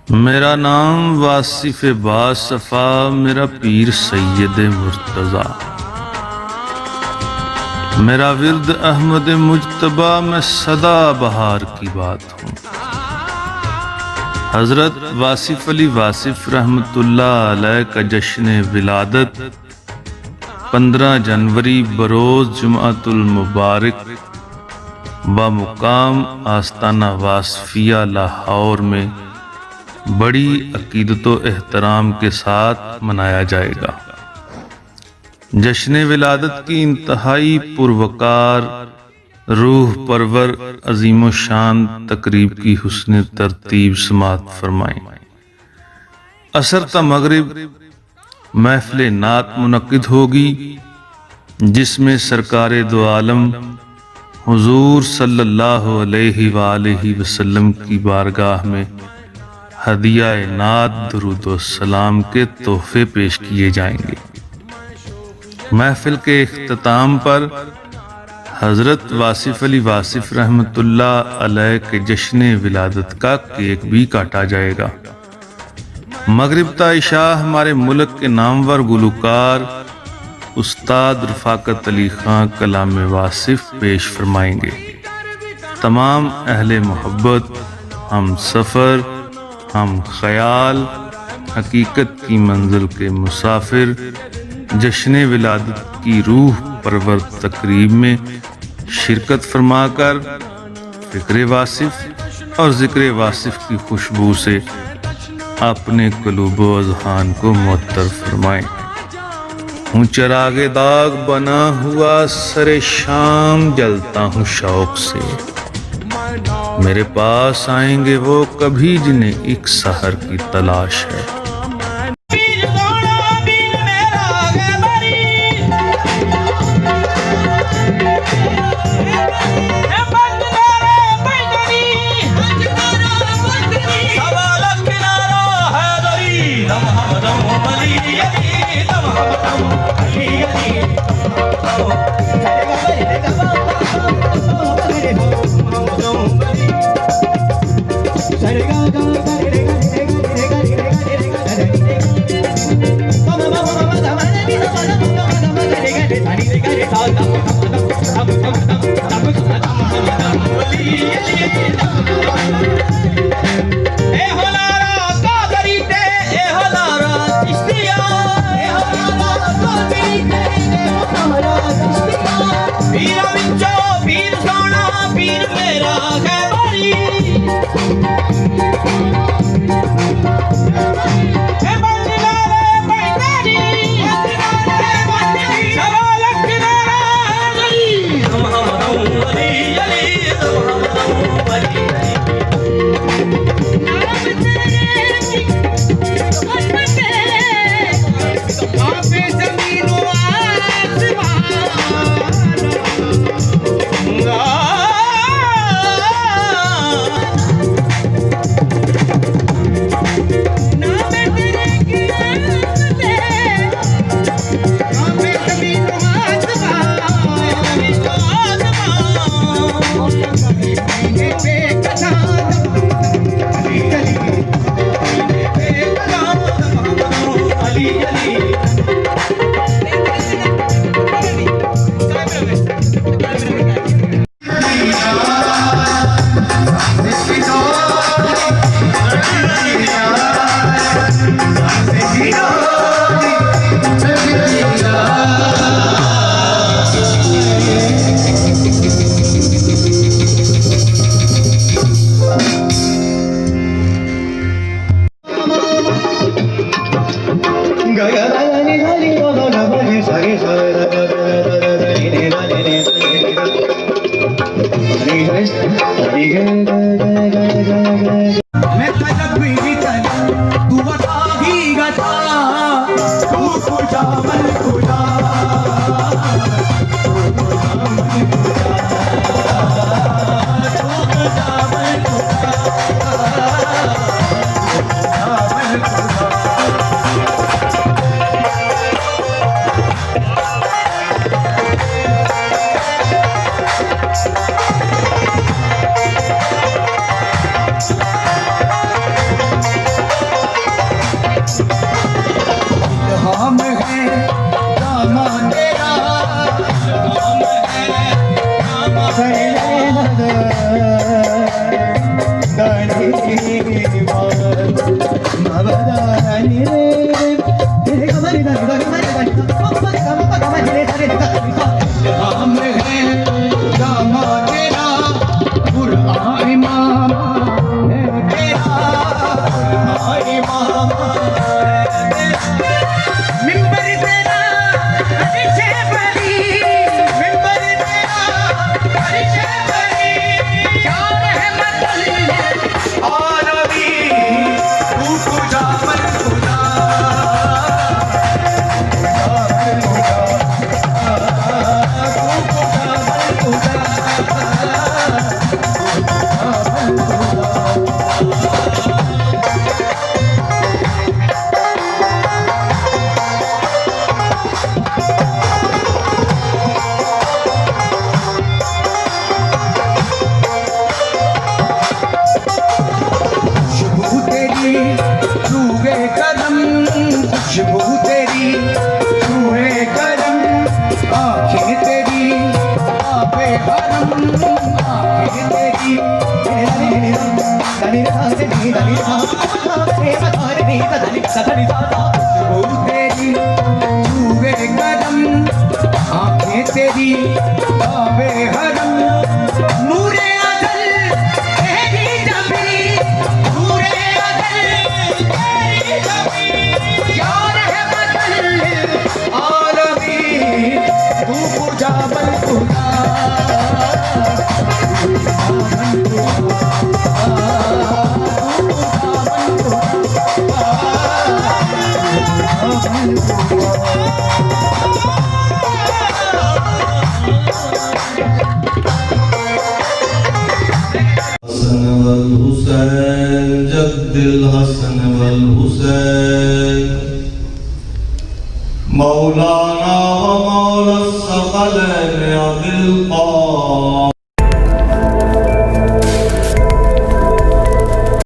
मेरा नाम वासिफ बासफ़ा, मेरा पीर सैयद मुर्तज़ा, मेरा विर्द अहमद मुज्तबा, मैं सदा बहार की बात हूँ। हज़रत वासिफ अली वासिफ रहमतुल्लाह अलैह का जश्न विलादत 15 जनवरी बरोज़ जुमातुल मुबारक बामुकाम आस्ताना वासफिया लाहौर में बड़ी अकीदतो एहतराम के साथ मनाया जाएगा। जश्न विलादत की इंतहाई पुरवकार, रूह परवर, अजीम शान तकरीब की हुस्न तरतीब समात फरमाएं। असर ता मगरिब महफिल नात मुनक्किद होगी, जिसमें सरकारे दो आलम हुजूर सल्लल्लाहु अलैहि वालैहि वसल्लम की बारगाह में हदिया नात दुरूद व सलाम के तोहफे पेश किए जाएंगे। महफिल के इख्तिताम पर हजरत वासिफ अली वासिफ रहमतुल्लाह अलैह के जश्न विलादत का केक भी काटा जाएगा। मगरिब ता इशा हमारे मुल्क के नामवर गुलकार उस्ताद रफाकत अली खां कलाम वासिफ पेश फरमाएंगे। तमाम अहले मोहब्बत, हम सफ़र, हम ख्याल, हकीकत की मंजिल के मुसाफिर जश्न विलादत की रूह परवर तकरीब में शिरकत फरमाकर फ़िक्र वासिफ और ज़िक्र वासिफ की खुशबू से अपने क़ुलूब व अज़हान को मुअत्तर फरमाएं। हूँ चिरागे दाग बना हुआ सरे शाम, जलता हूँ शौक से। मेरे पास आएंगे वो कभी जिन्हें एक सहर की तलाश है। तेरी आबे हरम नूरे अदल तेरी जबी नूरे अदल तेरी जबी या रहमतुल आलमीन तू पूजा बल खुदा हुसैन जद्दिल हसन वल हुसैन मौलाना व मौला सकलैन अबिल